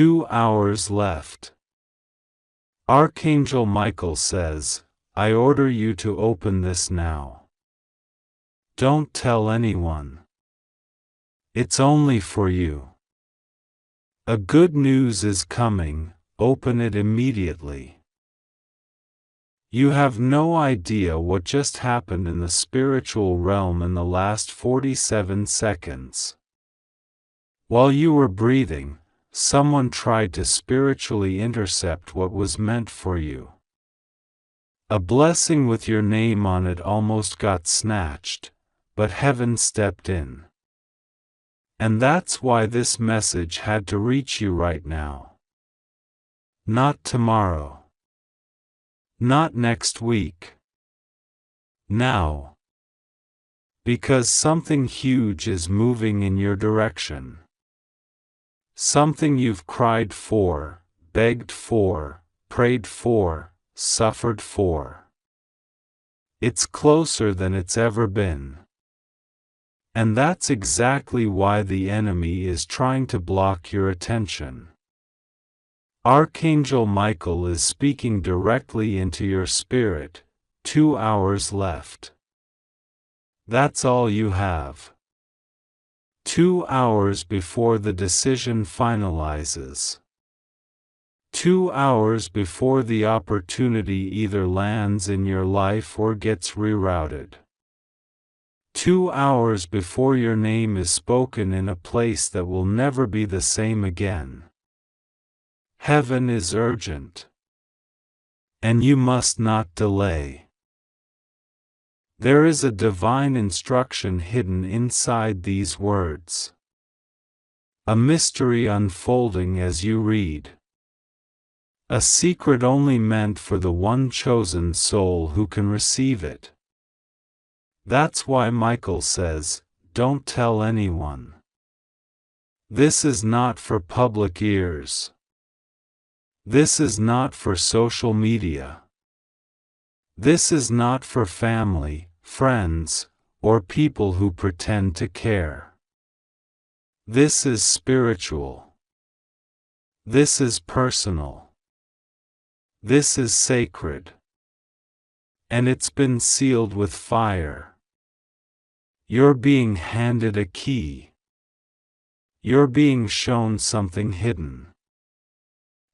2 hours left. Archangel Michael says, I order you to open this now. Don't tell anyone. It's only for you. A good news is coming, open it immediately. You have no idea what just happened in the spiritual realm in the last 47 seconds. While you were breathing, someone tried to spiritually intercept what was meant for you. A blessing with your name on it almost got snatched, but heaven stepped in. And that's why this message had to reach you right now. Not tomorrow. Not next week. Now. Because something huge is moving in your direction. Something you've cried for, begged for, prayed for, suffered for. It's closer than it's ever been. And that's exactly why the enemy is trying to block your attention. Archangel Michael is speaking directly into your spirit. 2 hours left. That's all you have. 2 hours before the decision finalizes. 2 hours before the opportunity either lands in your life or gets rerouted. 2 hours before your name is spoken in a place that will never be the same again. Heaven is urgent. And you must not delay. There is a divine instruction hidden inside these words. A mystery unfolding as you read. A secret only meant for the one chosen soul who can receive it. That's why Michael says, don't tell anyone. This is not for public ears. This is not for social media. This is not for family, friends, or people who pretend to care. This is spiritual. This is personal. This is sacred. And it's been sealed with fire. You're being handed a key. You're being shown something hidden.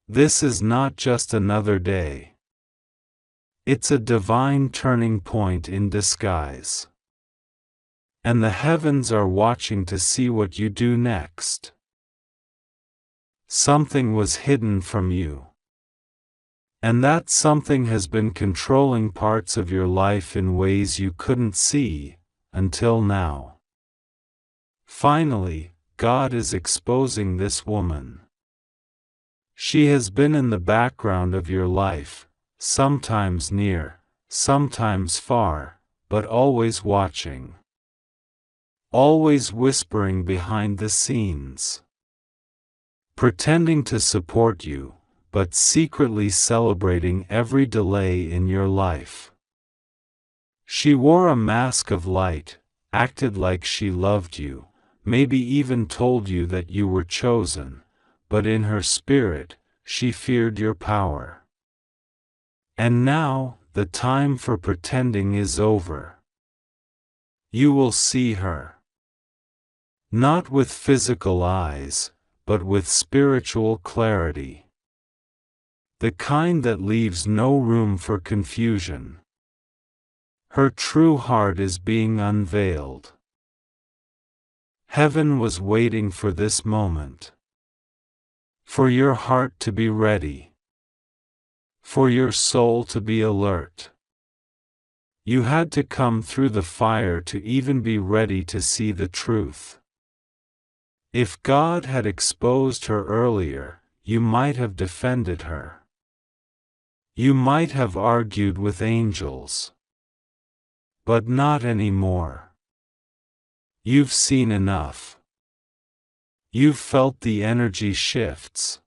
This is not just another day. It's a divine turning point in disguise. And the heavens are watching to see what you do next. Something was hidden from you. And that something has been controlling parts of your life in ways you couldn't see, until now. Finally, God is exposing this woman. She has been in the background of your life, sometimes near, sometimes far, but always watching. Always whispering behind the scenes. Pretending to support you, but secretly celebrating every delay in your life. She wore a mask of light, acted like she loved you, maybe even told you that you were chosen, but in her spirit, she feared your power. And now, the time for pretending is over. You will see her. Not with physical eyes, but with spiritual clarity. The kind that leaves no room for confusion. Her true heart is being unveiled. Heaven was waiting for this moment. For your heart to be ready. For your soul to be alert. You had to come through the fire to even be ready to see the truth. If God had exposed her earlier, you might have defended her. You might have argued with angels. But not anymore. You've seen enough. You've felt the energy shifts.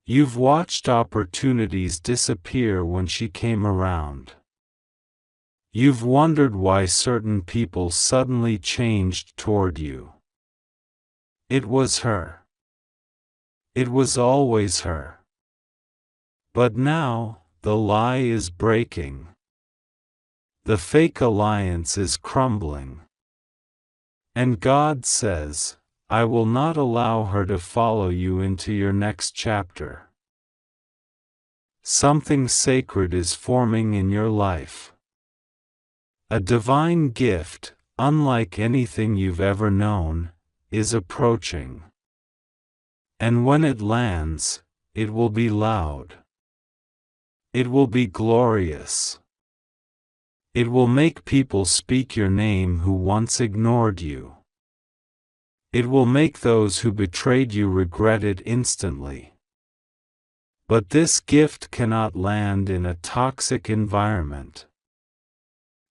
You've watched opportunities disappear when she came around. You've wondered why certain people suddenly changed toward you. It was her. It was always her. But now, the lie is breaking. The fake alliance is crumbling. And God says, I will not allow her to follow you into your next chapter. Something sacred is forming in your life. A divine gift, unlike anything you've ever known, is approaching. And when it lands, it will be loud. It will be glorious. It will make people speak your name who once ignored you. It will make those who betrayed you regret it instantly. But this gift cannot land in a toxic environment.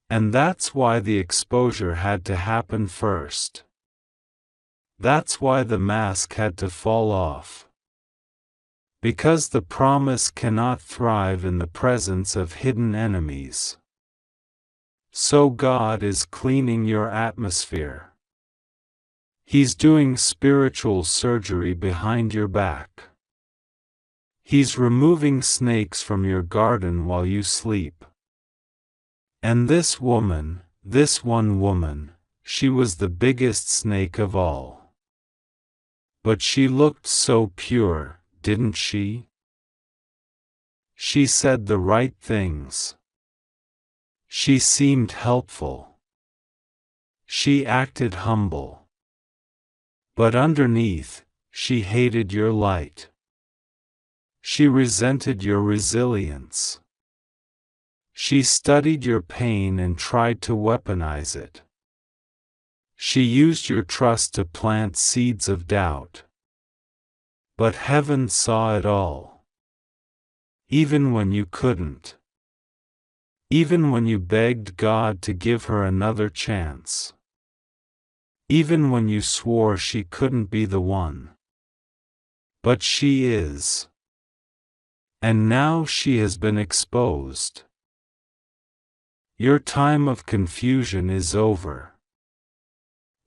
And that's why the exposure had to happen first. That's why the mask had to fall off. Because the promise cannot thrive in the presence of hidden enemies. So God is cleaning your atmosphere. He's doing spiritual surgery behind your back. He's removing snakes from your garden while you sleep. And this woman, this one woman, she was the biggest snake of all. But she looked so pure, didn't she? She said the right things. She seemed helpful. She acted humble. But underneath, she hated your light. She resented your resilience. She studied your pain and tried to weaponize it. She used your trust to plant seeds of doubt. But heaven saw it all. Even when you couldn't. Even when you begged God to give her another chance. Even when you swore she couldn't be the one. But she is. And now she has been exposed. Your time of confusion is over.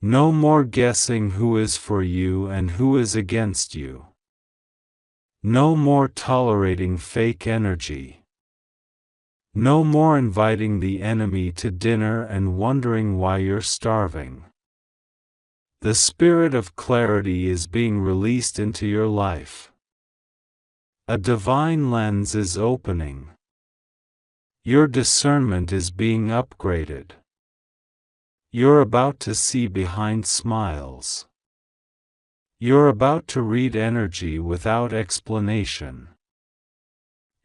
No more guessing who is for you and who is against you. No more tolerating fake energy. No more inviting the enemy to dinner and wondering why you're starving. The spirit of clarity is being released into your life. A divine lens is opening. Your discernment is being upgraded. You're about to see behind smiles. You're about to read energy without explanation.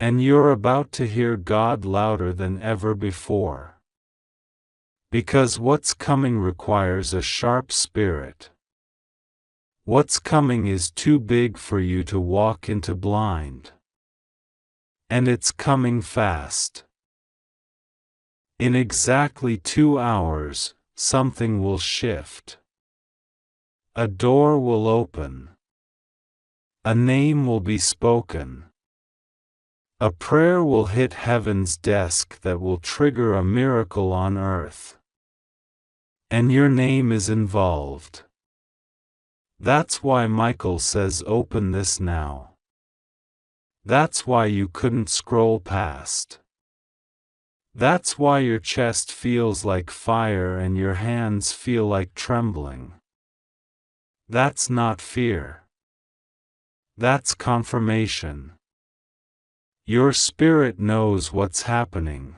And you're about to hear God louder than ever before. Because what's coming requires a sharp spirit. What's coming is too big for you to walk into blind. And it's coming fast. In exactly 2 hours, something will shift. A door will open. A name will be spoken. A prayer will hit heaven's desk that will trigger a miracle on earth. And your name is involved. That's why Michael says open this now. That's why you couldn't scroll past. That's why your chest feels like fire and your hands feel like trembling. That's not fear. That's confirmation. Your spirit knows what's happening.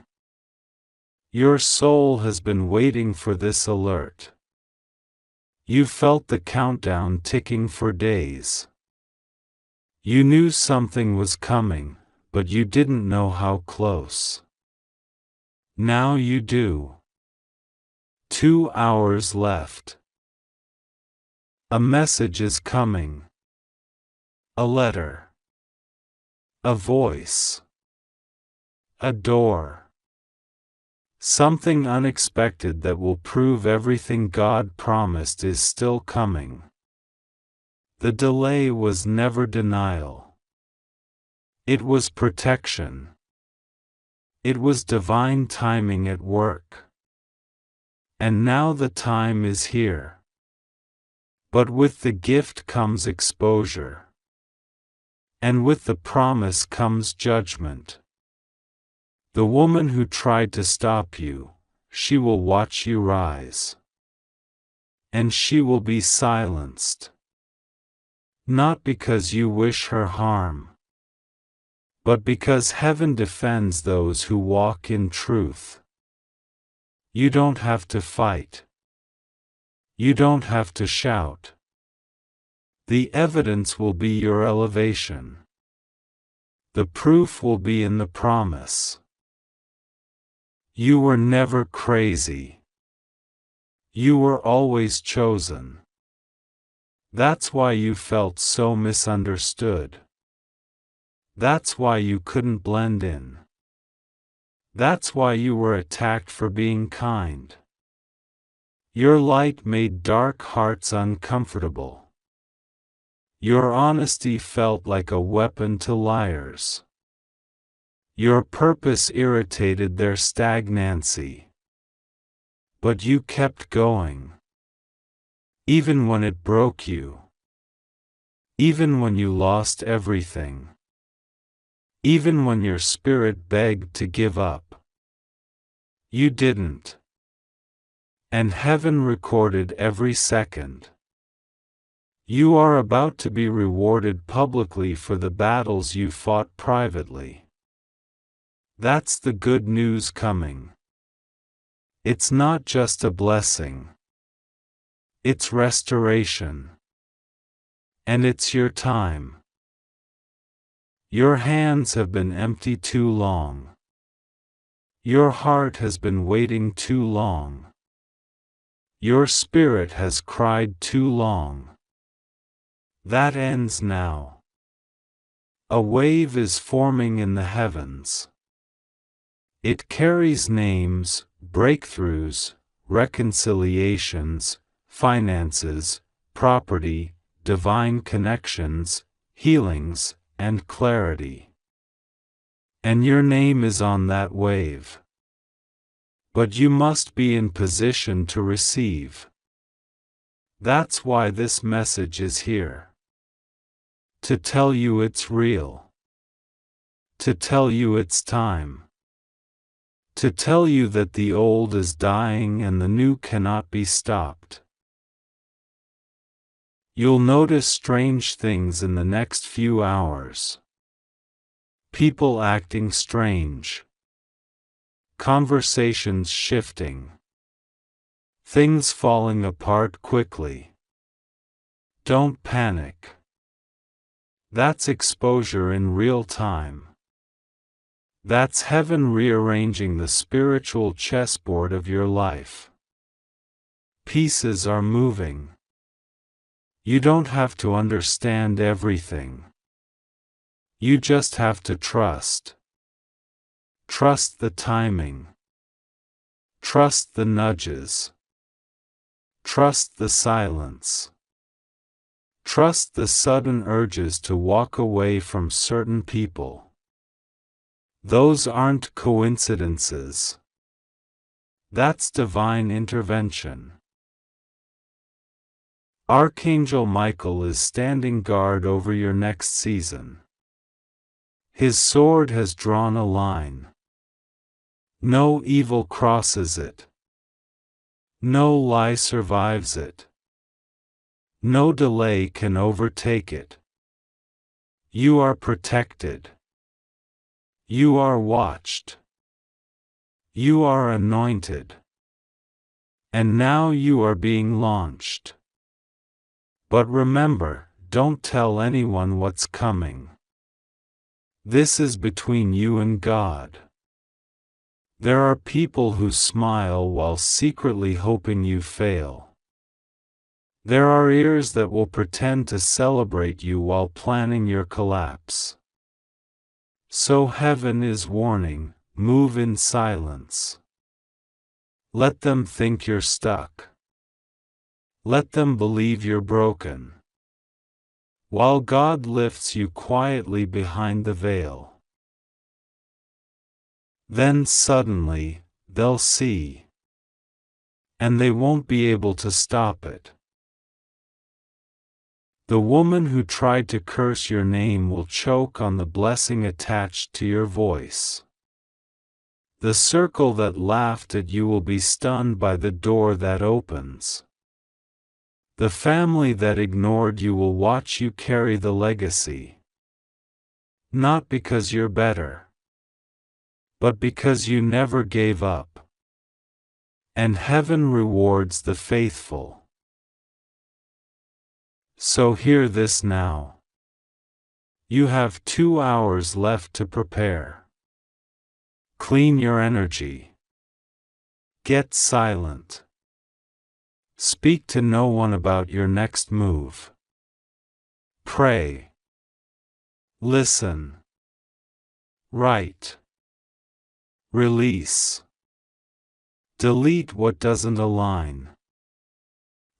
Your soul has been waiting for this alert. You felt the countdown ticking for days. You knew something was coming, but you didn't know how close. Now you do. 2 hours left. A message is coming. A letter. A voice. A door. Something unexpected that will prove everything God promised is still coming. The delay was never denial. It was protection. It was divine timing at work. And now the time is here. But with the gift comes exposure. And with the promise comes judgment. The woman who tried to stop you, she will watch you rise. And she will be silenced. Not because you wish her harm, but because heaven defends those who walk in truth. You don't have to fight. You don't have to shout. The evidence will be your elevation. The proof will be in the promise. You were never crazy. You were always chosen. That's why you felt so misunderstood. That's why you couldn't blend in. That's why you were attacked for being kind. Your light made dark hearts uncomfortable. Your honesty felt like a weapon to liars. Your purpose irritated their stagnancy. But you kept going. Even when it broke you. Even when you lost everything. Even when your spirit begged to give up. You didn't. And heaven recorded every second. You are about to be rewarded publicly for the battles you fought privately. That's the good news coming. It's not just a blessing. It's restoration. And it's your time. Your hands have been empty too long. Your heart has been waiting too long. Your spirit has cried too long. That ends now. A wave is forming in the heavens. It carries names, breakthroughs, reconciliations, finances, property, divine connections, healings, and clarity. And your name is on that wave. But you must be in position to receive. That's why this message is here. To tell you it's real. To tell you it's time. To tell you that the old is dying and the new cannot be stopped. You'll notice strange things in the next few hours. People acting strange. Conversations shifting. Things falling apart quickly. Don't panic. That's exposure in real time. That's heaven rearranging the spiritual chessboard of your life. Pieces are moving. You don't have to understand everything. You just have to trust. Trust the timing. Trust the nudges. Trust the silence. Trust the sudden urges to walk away from certain people. Those aren't coincidences. That's divine intervention. Archangel Michael is standing guard over your next season. His sword has drawn a line. No evil crosses it. No lie survives it. No delay can overtake it. You are protected. You are watched. You are anointed. And now you are being launched. But remember, don't tell anyone what's coming. This is between you and God. There are people who smile while secretly hoping you fail. There are ears that will pretend to celebrate you while planning your collapse. So heaven is warning, move in silence. Let them think you're stuck. Let them believe you're broken. While God lifts you quietly behind the veil. Then suddenly, they'll see. And they won't be able to stop it. The woman who tried to curse your name will choke on the blessing attached to your voice. The circle that laughed at you will be stunned by the door that opens. The family that ignored you will watch you carry the legacy. Not because you're better, but because you never gave up. And heaven rewards the faithful. So hear this now. You have 2 hours left to prepare. Clean your energy. Get silent. Speak to no one about your next move. Pray. Listen. Write. Release. Delete what doesn't align.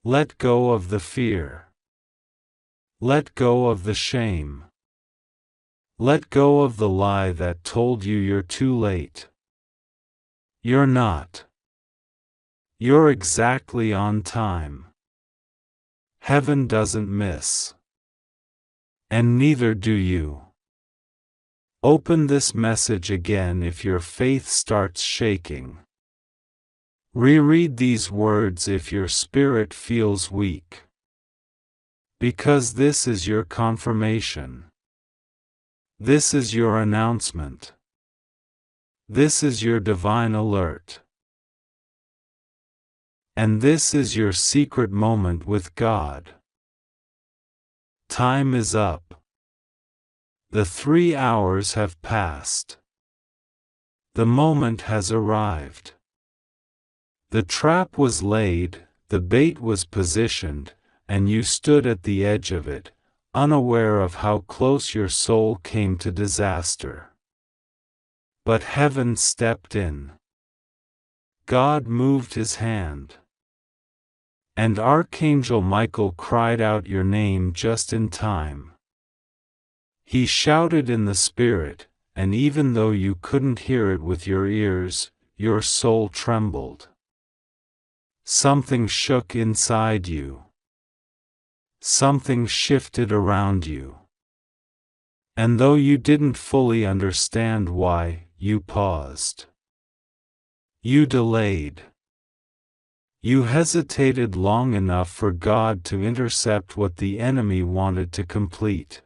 Let go of the fear. Let go of the shame. Let go of the lie that told you you're too late. You're not. You're exactly on time. Heaven doesn't miss. And neither do you. Open this message again if your faith starts shaking. Reread these words if your spirit feels weak. Because this is your confirmation. This is your announcement. This is your divine alert. And this is your secret moment with God. Time is up. The 3 hours have passed. The moment has arrived. The trap was laid, the bait was positioned, and you stood at the edge of it, unaware of how close your soul came to disaster. But heaven stepped in. God moved his hand. And Archangel Michael cried out your name just in time. He shouted in the spirit, and even though you couldn't hear it with your ears, your soul trembled. Something shook inside you. Something shifted around you. And though you didn't fully understand why, you paused. You delayed. You hesitated long enough for God to intercept what the enemy wanted to complete.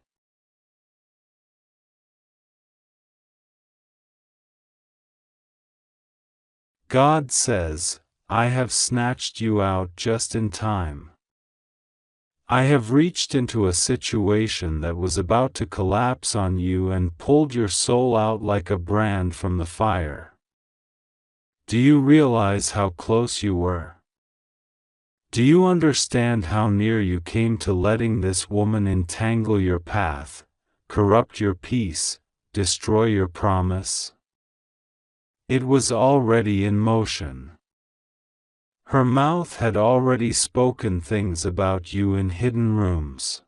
God says, I have snatched you out just in time. I have reached into a situation that was about to collapse on you and pulled your soul out like a brand from the fire. Do you realize how close you were? Do you understand how near you came to letting this woman entangle your path, corrupt your peace, destroy your promise? It was already in motion. Her mouth had already spoken things about you in hidden rooms.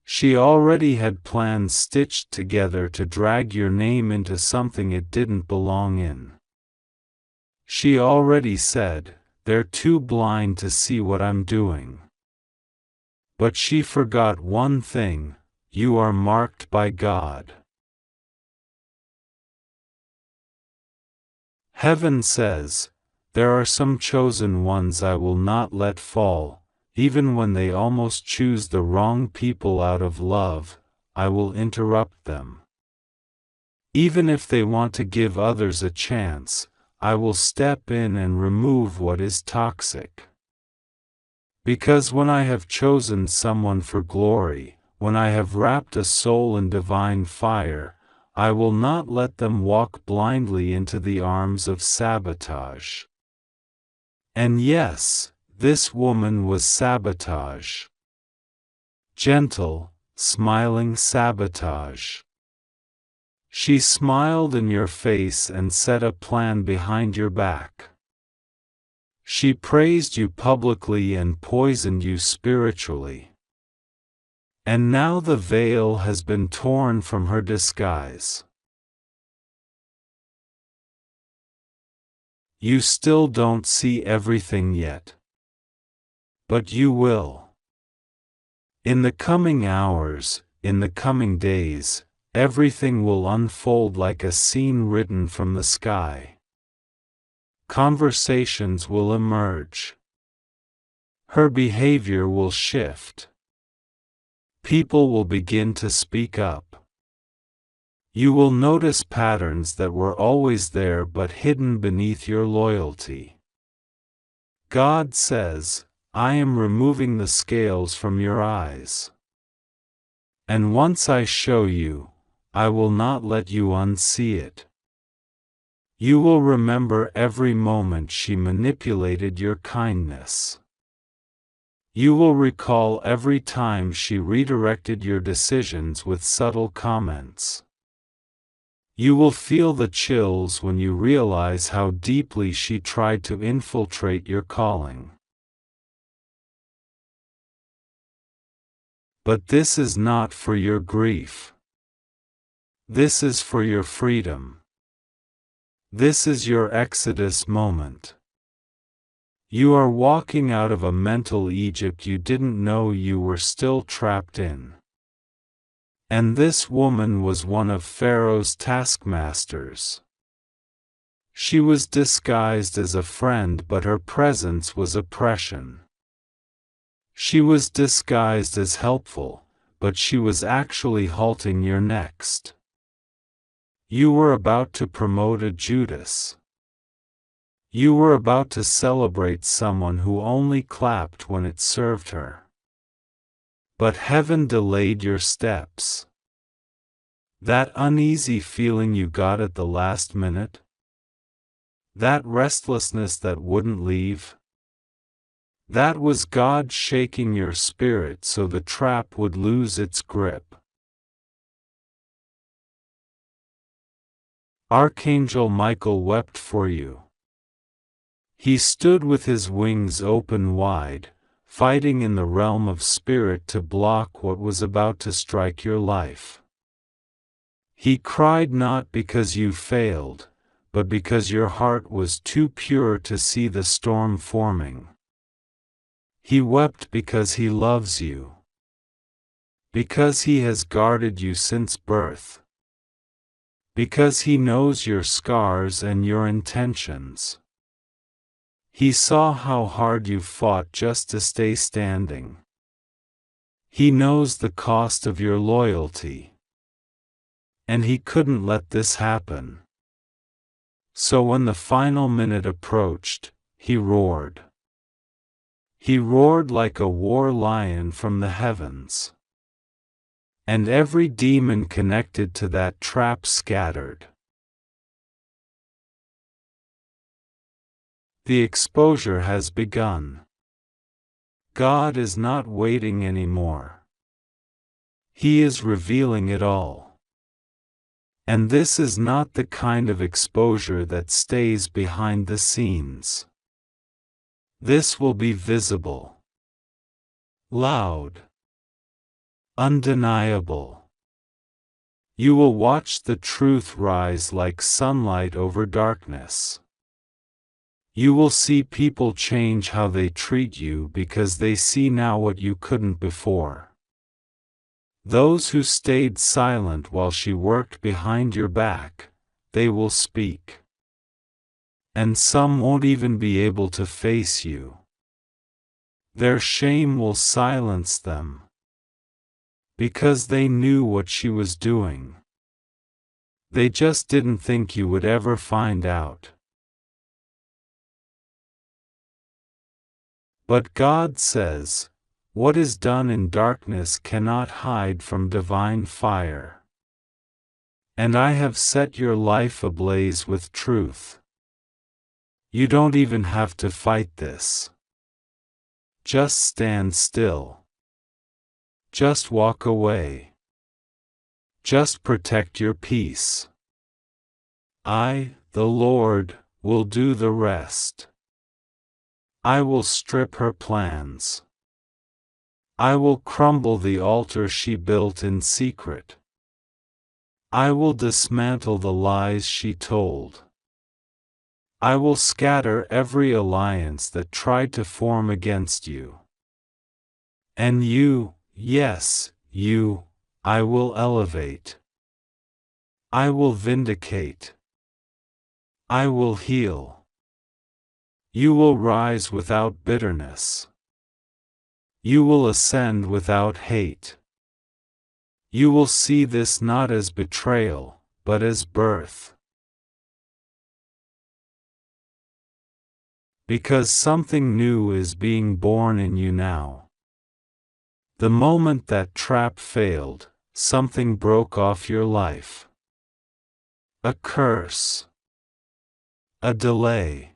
She already had plans stitched together to drag your name into something it didn't belong in. She already said, they're too blind to see what I'm doing. But she forgot one thing, you are marked by God. Heaven says, there are some chosen ones I will not let fall, even when they almost choose the wrong people out of love, I will interrupt them. Even if they want to give others a chance, I will step in and remove what is toxic. Because when I have chosen someone for glory, when I have wrapped a soul in divine fire, I will not let them walk blindly into the arms of sabotage. And yes, this woman was sabotage. Gentle, smiling sabotage. She smiled in your face and set a plan behind your back. She praised you publicly and poisoned you spiritually. And now the veil has been torn from her disguise. You still don't see everything yet. But you will. In the coming hours, in the coming days, everything will unfold like a scene written from the sky. Conversations will emerge. Her behavior will shift. People will begin to speak up. You will notice patterns that were always there but hidden beneath your loyalty. God says, I am removing the scales from your eyes. And once I show you, I will not let you unsee it. You will remember every moment she manipulated your kindness. You will recall every time she redirected your decisions with subtle comments. You will feel the chills when you realize how deeply she tried to infiltrate your calling. But this is not for your grief. This is for your freedom. This is your Exodus moment. You are walking out of a mental Egypt you didn't know you were still trapped in. And this woman was one of Pharaoh's taskmasters. She was disguised as a friend, but her presence was oppression. She was disguised as helpful, but she was actually halting your next. You were about to promote a Judas. You were about to celebrate someone who only clapped when it served her. But heaven delayed your steps. That uneasy feeling you got at the last minute? That restlessness that wouldn't leave? That was God shaking your spirit so the trap would lose its grip. Archangel Michael wept for you. He stood with his wings open wide, fighting in the realm of spirit to block what was about to strike your life. He cried not because you failed, but because your heart was too pure to see the storm forming. He wept because he loves you. Because he has guarded you since birth. Because he knows your scars and your intentions. He saw how hard you fought just to stay standing. He knows the cost of your loyalty. And he couldn't let this happen. So when the final minute approached, he roared. He roared like a war lion from the heavens. And every demon connected to that trap scattered. The exposure has begun. God is not waiting anymore. He is revealing it all. And this is not the kind of exposure that stays behind the scenes. This will be visible. Loud. Undeniable. You will watch the truth rise like sunlight over darkness. You will see people change how they treat you because they see now what you couldn't before. Those who stayed silent while she worked behind your back, they will speak. And some won't even be able to face you. Their shame will silence them. Because they knew what she was doing. They just didn't think you would ever find out. But God says, what is done in darkness cannot hide from divine fire. And I have set your life ablaze with truth. You don't even have to fight this. Just stand still. Just walk away. Just protect your peace. I, the Lord, will do the rest. I will strip her plans. I will crumble the altar she built in secret. I will dismantle the lies she told. I will scatter every alliance that tried to form against you. And you, Yes, you, I will elevate. I will vindicate. I will heal. You will rise without bitterness. You will ascend without hate. You will see this not as betrayal, but as birth. Because something new is being born in you now. The moment that trap failed, something broke off your life. A curse. A delay.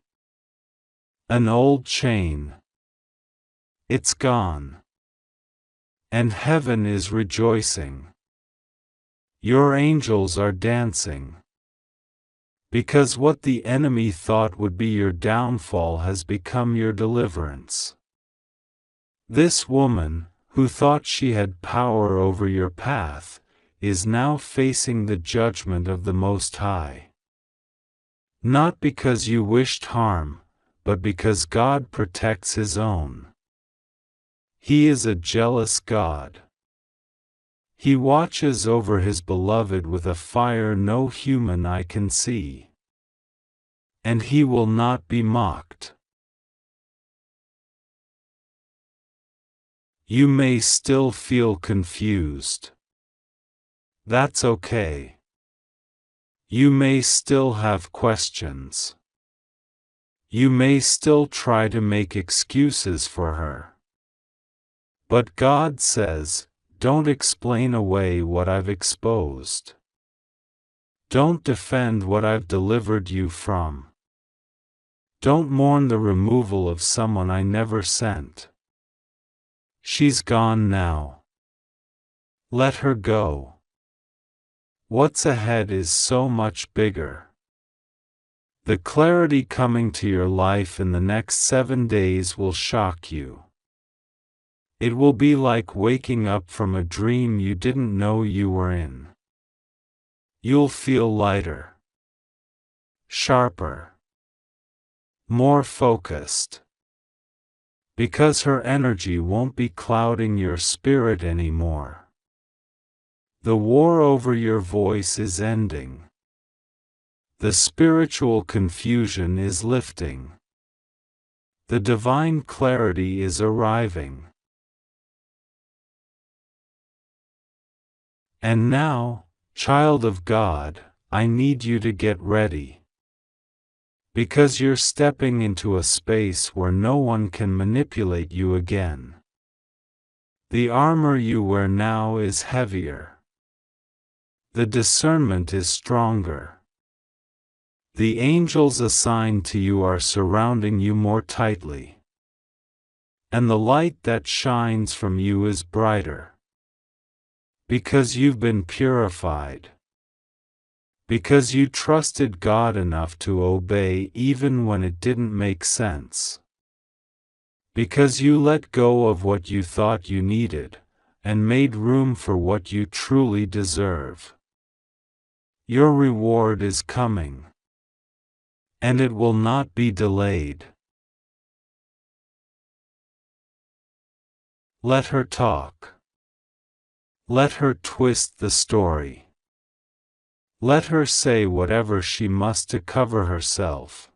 An old chain. It's gone. And heaven is rejoicing. Your angels are dancing. Because what the enemy thought would be your downfall has become your deliverance. This woman, who thought she had power over your path, is now facing the judgment of the Most High. Not because you wished harm, but because God protects His own. He is a jealous God. He watches over His beloved with a fire no human eye can see. And He will not be mocked. You may still feel confused. That's okay. You may still have questions. You may still try to make excuses for her. But God says, don't explain away what I've exposed. Don't defend what I've delivered you from. Don't mourn the removal of someone I never sent. She's gone now. Let her go. What's ahead is so much bigger. The clarity coming to your life in the next 7 days will shock you. It will be like waking up from a dream you didn't know you were in. You'll feel lighter, sharper, more focused. Because her energy won't be clouding your spirit anymore. The war over your voice is ending. The spiritual confusion is lifting. The divine clarity is arriving. And now, child of God, I need you to get ready. Because you're stepping into a space where no one can manipulate you again. The armor you wear now is heavier. The discernment is stronger. The angels assigned to you are surrounding you more tightly. And the light that shines from you is brighter. Because you've been purified. Because you trusted God enough to obey even when it didn't make sense. Because you let go of what you thought you needed, and made room for what you truly deserve. Your reward is coming. And it will not be delayed. Let her talk. Let her twist the story. Let her say whatever she must to cover herself.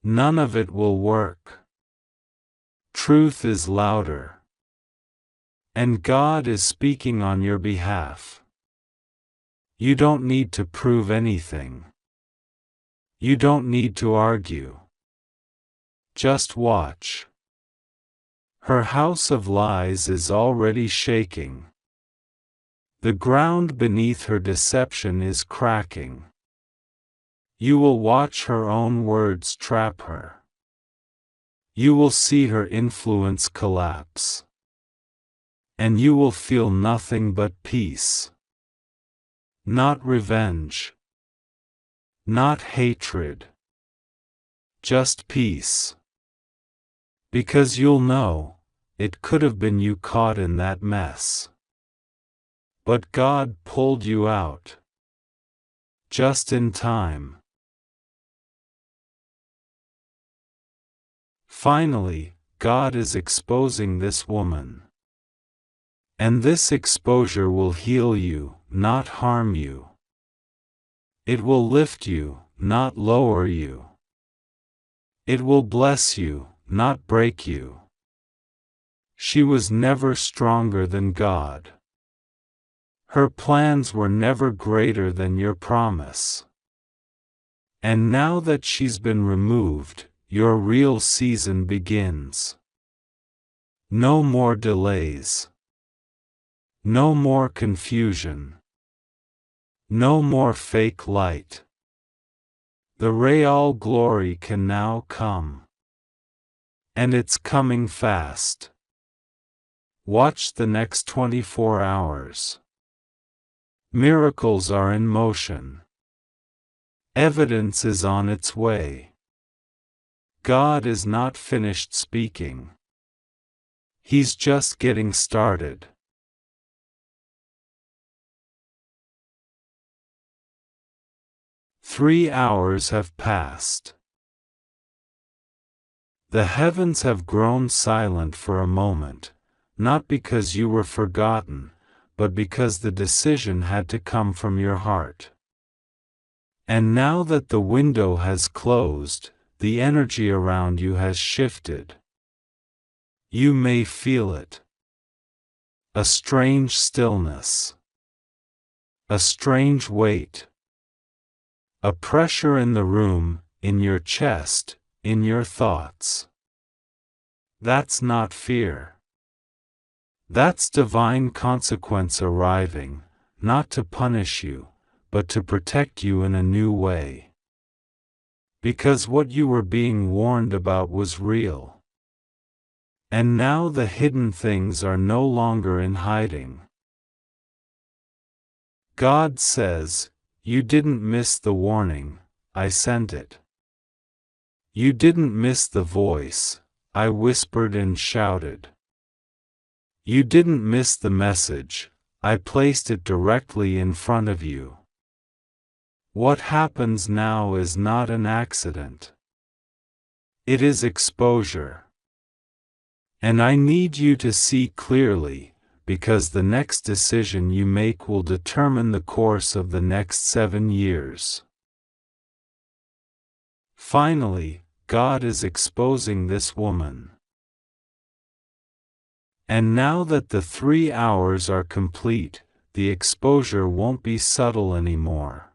None of it will work. Truth is louder. And God is speaking on your behalf. You don't need to prove anything. You don't need to argue. Just watch. Her house of lies is already shaking. The ground beneath her deception is cracking. You will watch her own words trap her. You will see her influence collapse. And you will feel nothing but peace. Not revenge. Not hatred. Just peace. Because you'll know, it could have been you caught in that mess. But God pulled you out. Just in time. Finally, God is exposing this woman. And this exposure will heal you, not harm you. It will lift you, not lower you. It will bless you, not break you. She was never stronger than God. Her plans were never greater than your promise. And now that she's been removed, your real season begins. No more delays. No more confusion. No more fake light. The real glory can now come. And it's coming fast. Watch the next 24 hours. Miracles are in motion. Evidence is on its way. God is not finished speaking. He's just getting started. "3 hours have passed. The heavens have grown silent for a moment, not because you were forgotten, but because the decision had to come from your heart. And now that the window has closed, the energy around you has shifted. You may feel it. A strange stillness. A strange weight. A pressure in the room, in your chest, in your thoughts. That's not fear. That's divine consequence arriving, not to punish you, but to protect you in a new way. Because what you were being warned about was real. And now the hidden things are no longer in hiding. God says, "You didn't miss the warning, I sent it. You didn't miss the voice, I whispered and shouted. You didn't miss the message, I placed it directly in front of you. What happens now is not an accident. It is exposure. And I need you to see clearly, because the next decision you make will determine the course of the next 7 years." Finally, God is exposing this woman. And now that the 3 hours are complete, the exposure won't be subtle anymore.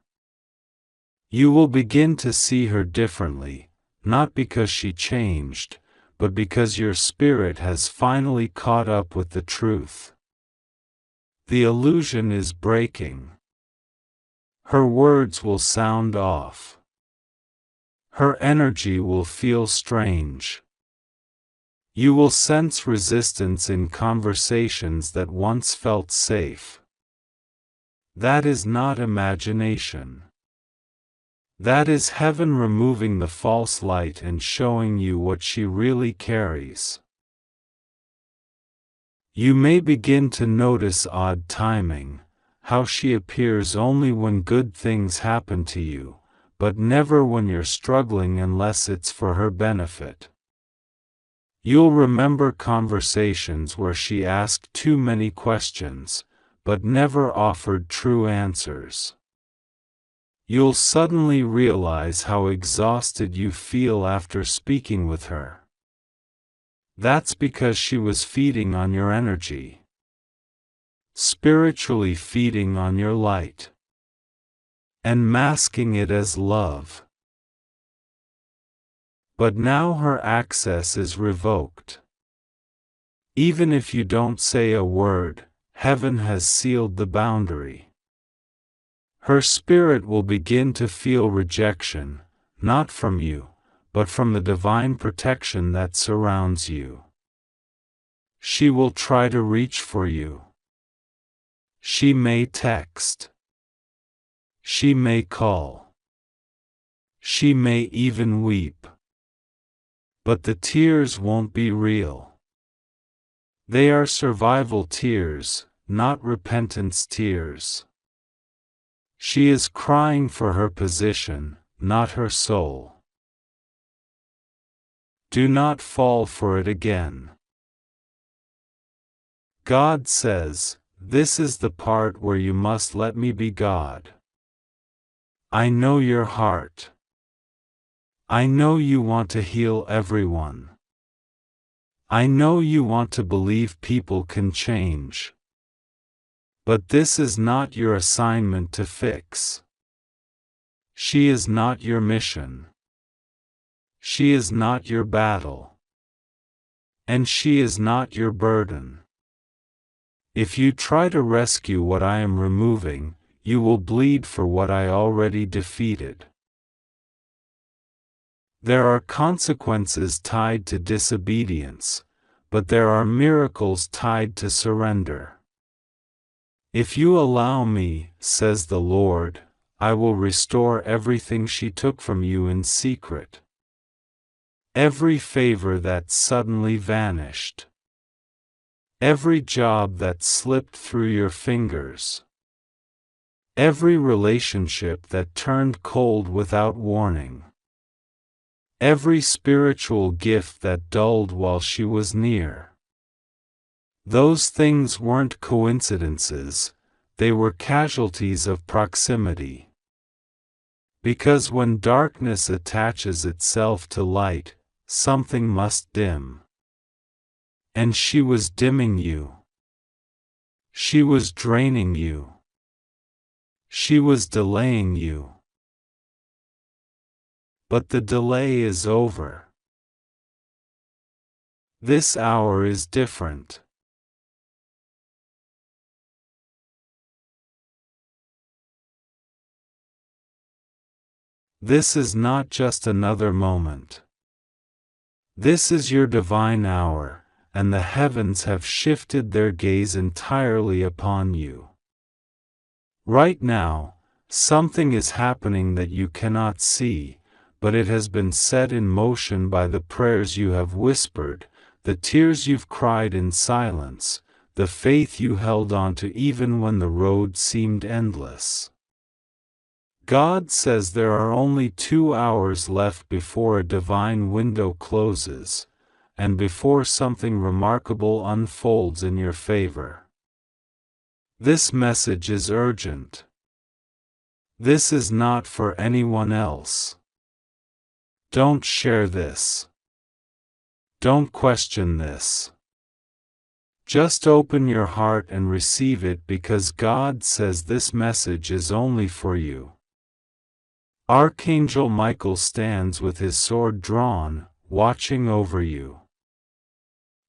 You will begin to see her differently, not because she changed, but because your spirit has finally caught up with the truth. The illusion is breaking. Her words will sound off. Her energy will feel strange. You will sense resistance in conversations that once felt safe. That is not imagination. That is heaven removing the false light and showing you what she really carries. You may begin to notice odd timing, how she appears only when good things happen to you, but never when you're struggling unless it's for her benefit. You'll remember conversations where she asked too many questions, but never offered true answers. You'll suddenly realize how exhausted you feel after speaking with her. That's because she was feeding on your energy. Spiritually feeding on your light. And masking it as love. But now her access is revoked. Even if you don't say a word, heaven has sealed the boundary. Her spirit will begin to feel rejection, not from you, but from the divine protection that surrounds you. She will try to reach for you. She may text. She may call. She may even weep. But the tears won't be real. They are survival tears, not repentance tears. She is crying for her position, not her soul. Do not fall for it again. God says, this is the part where you must let me be God. I know your heart. I know you want to heal everyone. I know you want to believe people can change. But this is not your assignment to fix. She is not your mission. She is not your battle. And she is not your burden. If you try to rescue what I am removing, you will bleed for what I already defeated. There are consequences tied to disobedience, but there are miracles tied to surrender. If you allow me, says the Lord, I will restore everything she took from you in secret. Every favor that suddenly vanished. Every job that slipped through your fingers. Every relationship that turned cold without warning. Every spiritual gift that dulled while she was near. Those things weren't coincidences, they were casualties of proximity. Because when darkness attaches itself to light, something must dim. And she was dimming you. She was draining you. She was delaying you. But the delay is over. This hour is different. This is not just another moment. This is your divine hour, and the heavens have shifted their gaze entirely upon you. Right now, something is happening that you cannot see, but it has been set in motion by the prayers you have whispered, the tears you've cried in silence, the faith you held on to even when the road seemed endless. God says there are only 2 hours left before a divine window closes, and before something remarkable unfolds in your favor. This message is urgent. This is not for anyone else. Don't share this. Don't question this. Just open your heart and receive it because God says this message is only for you. Archangel Michael stands with his sword drawn, watching over you.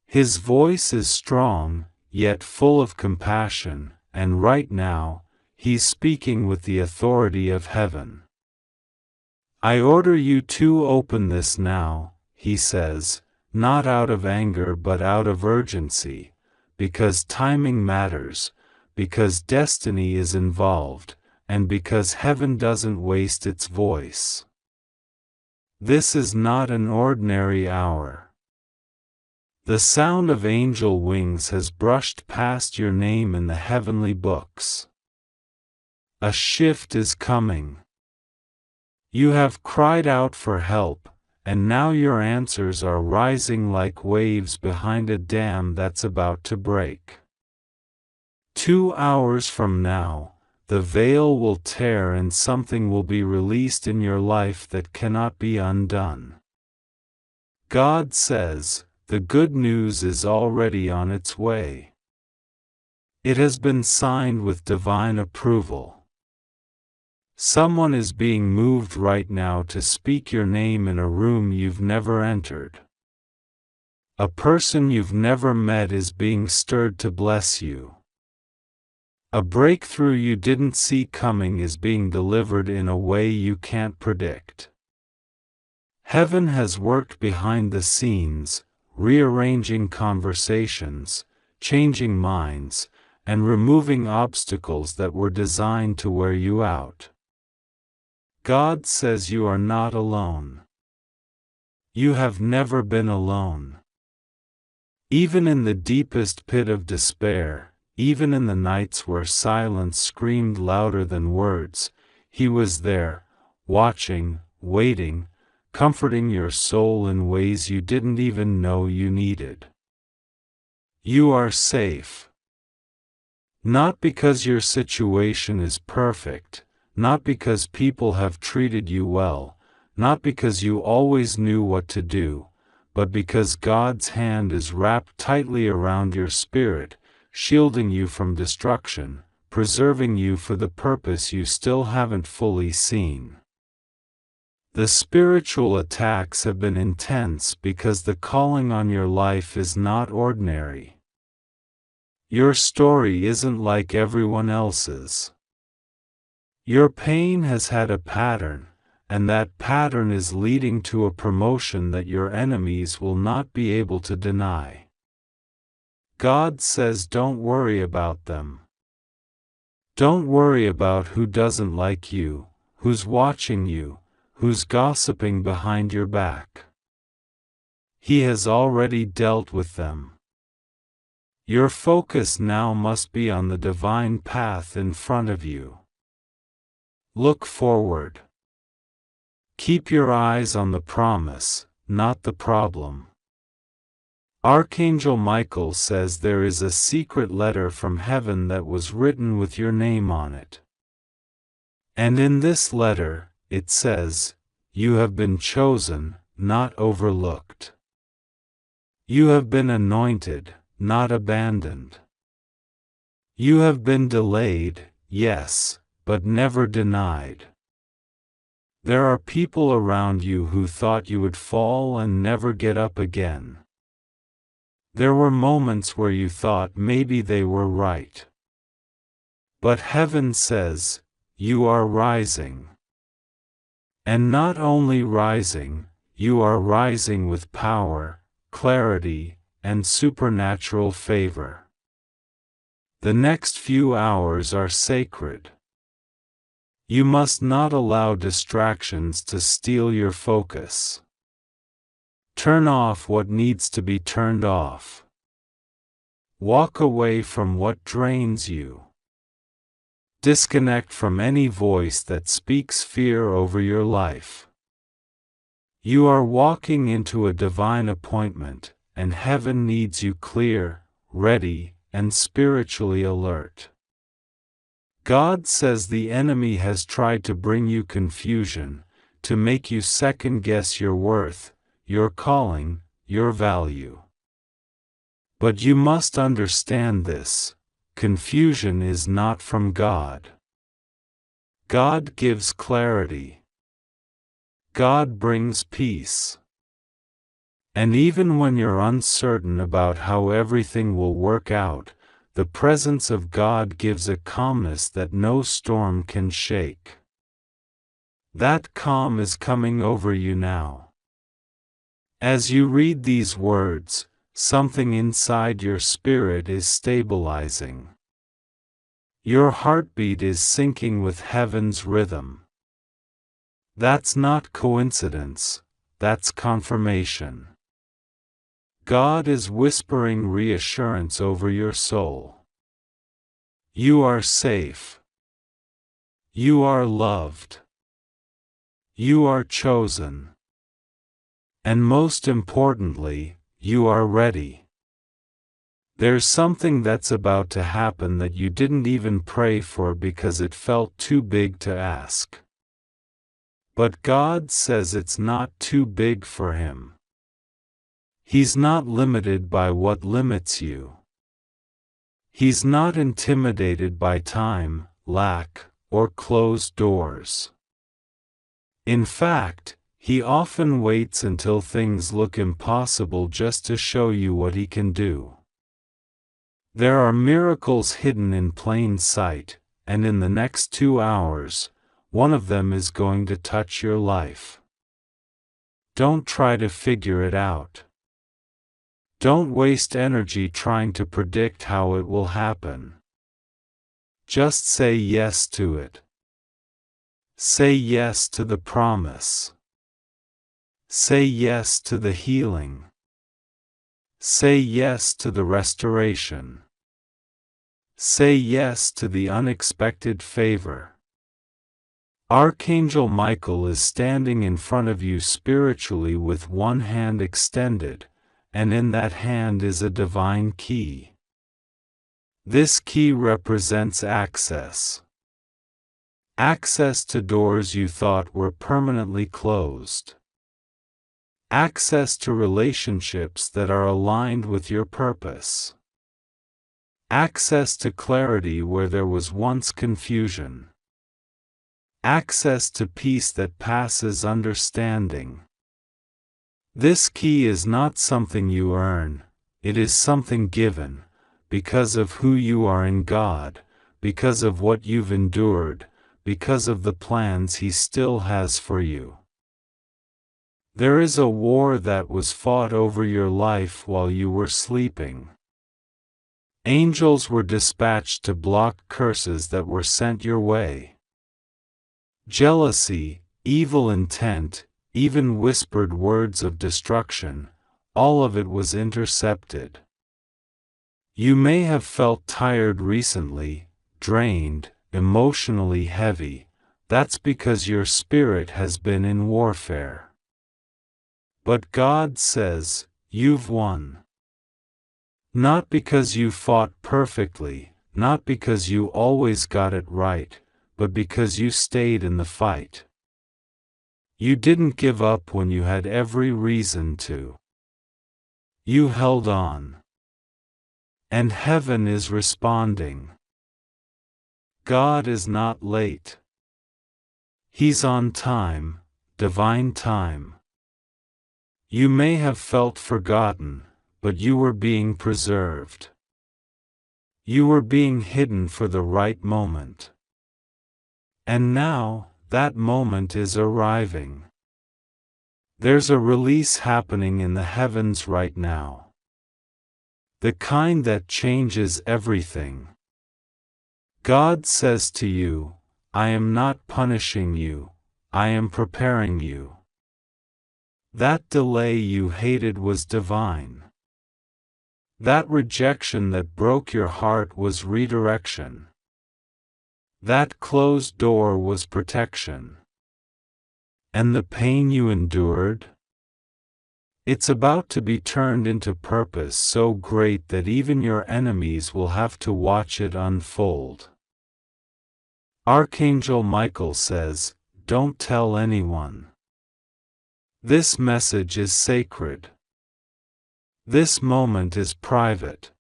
His voice is strong, yet full of compassion, and right now, he's speaking with the authority of heaven. I order you to open this now, he says, not out of anger but out of urgency, because timing matters, because destiny is involved, and because heaven doesn't waste its voice. This is not an ordinary hour. The sound of angel wings has brushed past your name in the heavenly books. A shift is coming. You have cried out for help, and now your answers are rising like waves behind a dam that's about to break. 2 hours from now, the veil will tear and something will be released in your life that cannot be undone. God says, the good news is already on its way. It has been signed with divine approval. Someone is being moved right now to speak your name in a room you've never entered. A person you've never met is being stirred to bless you. A breakthrough you didn't see coming is being delivered in a way you can't predict. Heaven has worked behind the scenes, rearranging conversations, changing minds, and removing obstacles that were designed to wear you out. God says you are not alone. You have never been alone. Even in the deepest pit of despair, even in the nights where silence screamed louder than words, He was there, watching, waiting, comforting your soul in ways you didn't even know you needed. You are safe. Not because your situation is perfect, not because people have treated you well, not because you always knew what to do, but because God's hand is wrapped tightly around your spirit, shielding you from destruction, preserving you for the purpose you still haven't fully seen. The spiritual attacks have been intense because the calling on your life is not ordinary. Your story isn't like everyone else's. Your pain has had a pattern, and that pattern is leading to a promotion that your enemies will not be able to deny. God says don't worry about them. Don't worry about who doesn't like you, who's watching you, who's gossiping behind your back. He has already dealt with them. Your focus now must be on the divine path in front of you. Look forward. Keep your eyes on the promise, not the problem. Archangel Michael says there is a secret letter from heaven that was written with your name on it. And in this letter, it says, you have been chosen, not overlooked. You have been anointed, not abandoned. You have been delayed, yes, but never denied. There are people around you who thought you would fall and never get up again. There were moments where you thought maybe they were right. But heaven says, you are rising. And not only rising, you are rising with power, clarity, and supernatural favor. The next few hours are sacred. You must not allow distractions to steal your focus. Turn off what needs to be turned off. Walk away from what drains you. Disconnect from any voice that speaks fear over your life. You are walking into a divine appointment, and heaven needs you clear, ready, and spiritually alert. God says the enemy has tried to bring you confusion, to make you second-guess your worth, your calling, your value. But you must understand this: confusion is not from God. God gives clarity. God brings peace. And even when you're uncertain about how everything will work out, the presence of God gives a calmness that no storm can shake. That calm is coming over you now. As you read these words, something inside your spirit is stabilizing. Your heartbeat is syncing with heaven's rhythm. That's not coincidence, that's confirmation. God is whispering reassurance over your soul. You are safe. You are loved. You are chosen. And most importantly, you are ready. There's something that's about to happen that you didn't even pray for because it felt too big to ask. But God says it's not too big for Him. He's not limited by what limits you. He's not intimidated by time, lack, or closed doors. In fact, He often waits until things look impossible just to show you what He can do. There are miracles hidden in plain sight, and in the next 2 hours, one of them is going to touch your life. Don't try to figure it out. Don't waste energy trying to predict how it will happen. Just say yes to it. Say yes to the promise. Say yes to the healing. Say yes to the restoration. Say yes to the unexpected favor. Archangel Michael is standing in front of you spiritually with one hand extended, and in that hand is a divine key. This key represents access. Access to doors you thought were permanently closed. Access to relationships that are aligned with your purpose. Access to clarity where there was once confusion. Access to peace that passes understanding. This key is not something you earn, it is something given, because of who you are in God, because of what you've endured, because of the plans He still has for you. There is a war that was fought over your life while you were sleeping. Angels were dispatched to block curses that were sent your way. Jealousy, evil intent, even whispered words of destruction, all of it was intercepted. You may have felt tired recently, drained, emotionally heavy. That's because your spirit has been in warfare. But God says, you've won. Not because you fought perfectly, not because you always got it right, but because you stayed in the fight. You didn't give up when you had every reason to. You held on. And heaven is responding. God is not late. He's on time, divine time. You may have felt forgotten, but you were being preserved. You were being hidden for the right moment. And now, that moment is arriving. There's a release happening in the heavens right now. The kind that changes everything. God says to you, I am not punishing you, I am preparing you. That delay you hated was divine. That rejection that broke your heart was redirection. That closed door was protection. And the pain you endured? It's about to be turned into purpose so great that even your enemies will have to watch it unfold. Archangel Michael says, don't tell anyone. This message is sacred. This moment is private.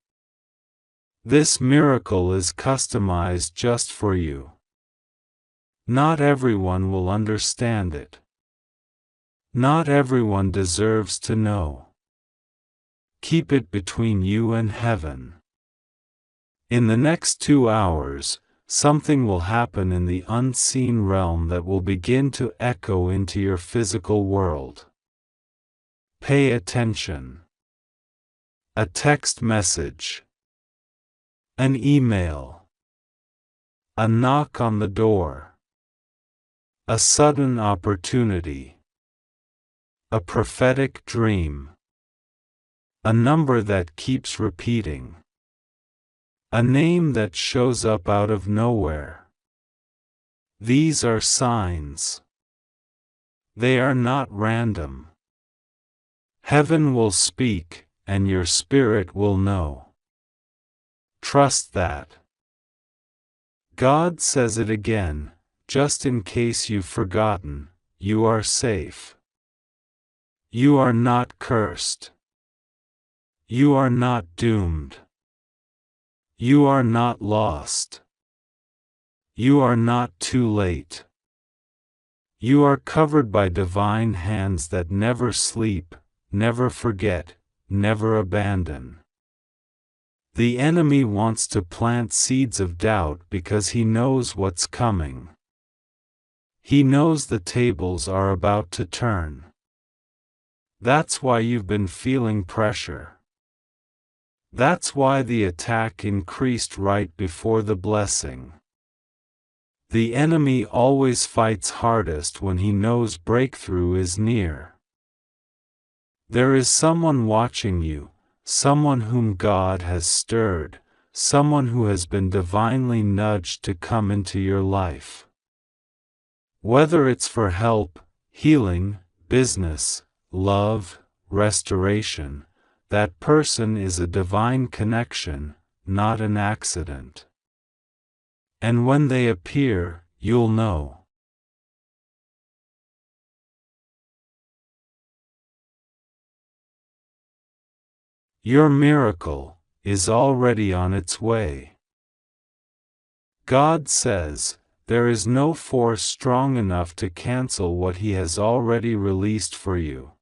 This miracle is customized just for you. Not everyone will understand it. Not everyone deserves to know. Keep it between you and heaven. In the next 2 hours, something will happen in the unseen realm that will begin to echo into your physical world. Pay attention. A text message. An email. A knock on the door. A sudden opportunity. A prophetic dream. A number that keeps repeating. A name that shows up out of nowhere. These are signs. They are not random. Heaven will speak, and your spirit will know. Trust that. God says it again, just in case you've forgotten, you are safe. You are not cursed. You are not doomed. You are not lost. You are not too late. You are covered by divine hands that never sleep, never forget, never abandon. The enemy wants to plant seeds of doubt because he knows what's coming. He knows the tables are about to turn. That's why you've been feeling pressure. That's why the attack increased right before the blessing. The enemy always fights hardest when he knows breakthrough is near. There is someone watching you, someone whom God has stirred, someone who has been divinely nudged to come into your life. Whether it's for help, healing, business, love, restoration, that person is a divine connection, not an accident. And when they appear, you'll know. Your miracle is already on its way. God says, there is no force strong enough to cancel what He has already released for you.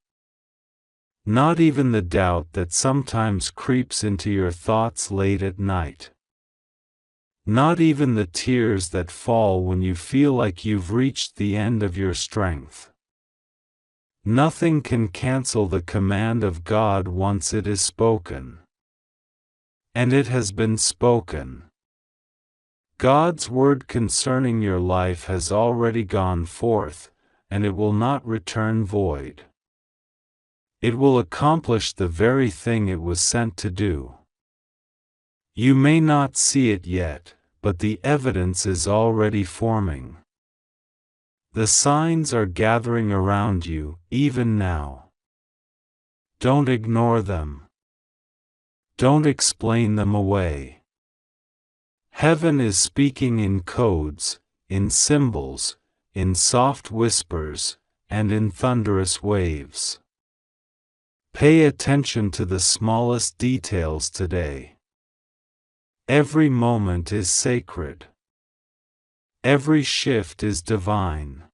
Not even the doubt that sometimes creeps into your thoughts late at night. Not even the tears that fall when you feel like you've reached the end of your strength. Nothing can cancel the command of God once it is spoken. And it has been spoken. God's word concerning your life has already gone forth, and it will not return void. It will accomplish the very thing it was sent to do. You may not see it yet, but the evidence is already forming. The signs are gathering around you, even now. Don't ignore them. Don't explain them away. Heaven is speaking in codes, in symbols, in soft whispers, and in thunderous waves. Pay attention to the smallest details today. Every moment is sacred. Every shift is divine.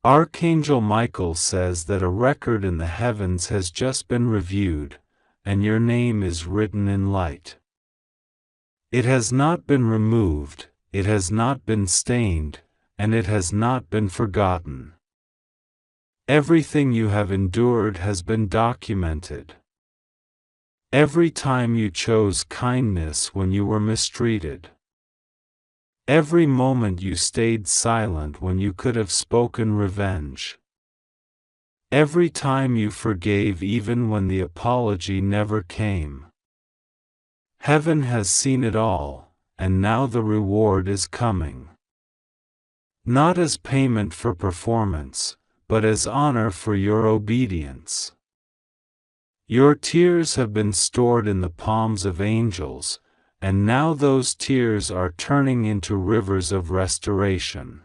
Archangel Michael says that a record in the heavens has just been reviewed, and your name is written in light. It has not been removed, it has not been stained, and it has not been forgotten. Everything you have endured has been documented. Every time you chose kindness when you were mistreated. Every moment you stayed silent when you could have spoken revenge. Every time you forgave even when the apology never came. Heaven has seen it all, and now the reward is coming. Not as payment for performance, but as honor for your obedience. Your tears have been stored in the palms of angels, and now those tears are turning into rivers of restoration.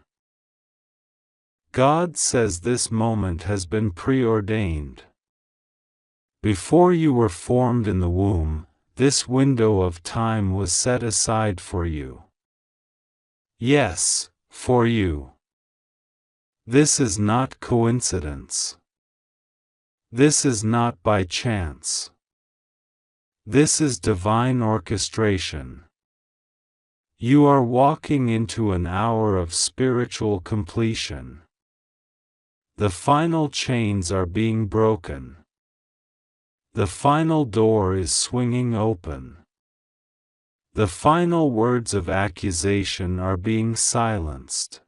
God says this moment has been preordained. Before you were formed in the womb, this window of time was set aside for you. Yes, for you. This is not coincidence. This is not by chance. This is divine orchestration. You are walking into an hour of spiritual completion. The final chains are being broken. The final door is swinging open. The final words of accusation are being silenced.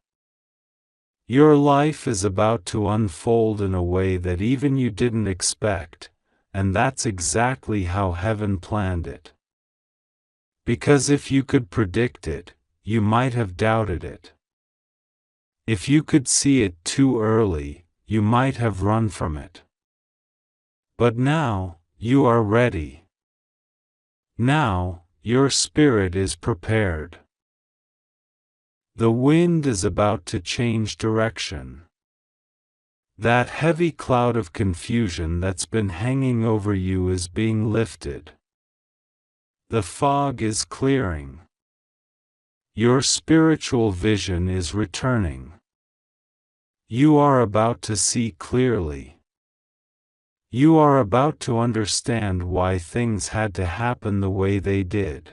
Your life is about to unfold in a way that even you didn't expect, and that's exactly how heaven planned it. Because if you could predict it, you might have doubted it. If you could see it too early, you might have run from it. But now, you are ready. Now, your spirit is prepared. The wind is about to change direction. That heavy cloud of confusion that's been hanging over you is being lifted. The fog is clearing. Your spiritual vision is returning. You are about to see clearly. You are about to understand why things had to happen the way they did.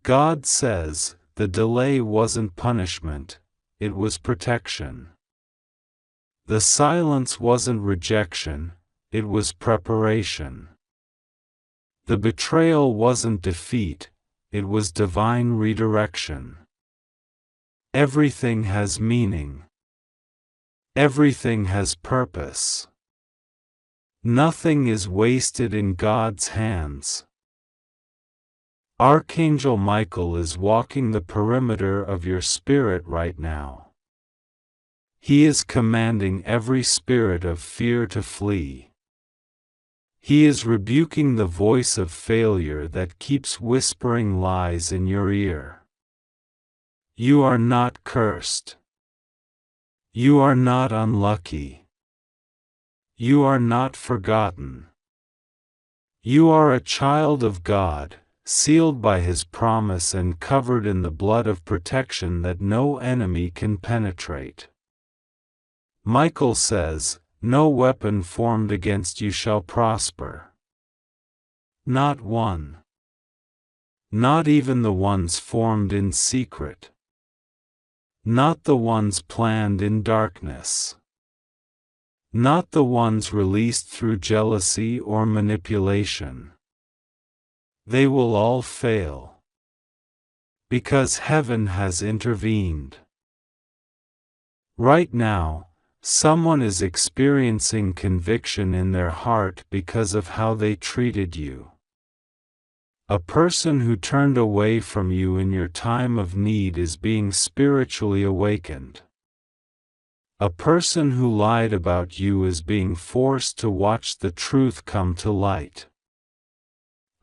God says, the delay wasn't punishment, it was protection. The silence wasn't rejection, it was preparation. The betrayal wasn't defeat, it was divine redirection. Everything has meaning. Everything has purpose. Nothing is wasted in God's hands. Archangel Michael is walking the perimeter of your spirit right now. He is commanding every spirit of fear to flee. He is rebuking the voice of failure that keeps whispering lies in your ear. You are not cursed. You are not unlucky. You are not forgotten. You are a child of God, sealed by His promise and covered in the blood of protection that no enemy can penetrate. Michael says, "No weapon formed against you shall prosper. Not one. Not even the ones formed in secret. Not the ones planned in darkness. Not the ones released through jealousy or manipulation. They will all fail. Because heaven has intervened." Right now, someone is experiencing conviction in their heart because of how they treated you. A person who turned away from you in your time of need is being spiritually awakened. A person who lied about you is being forced to watch the truth come to light.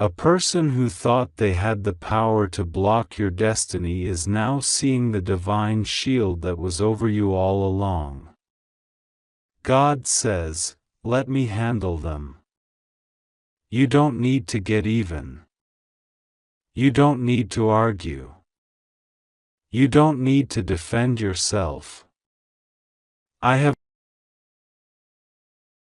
A person who thought they had the power to block your destiny is now seeing the divine shield that was over you all along. God says, "Let me handle them." You don't need to get even. You don't need to argue. You don't need to defend yourself. I have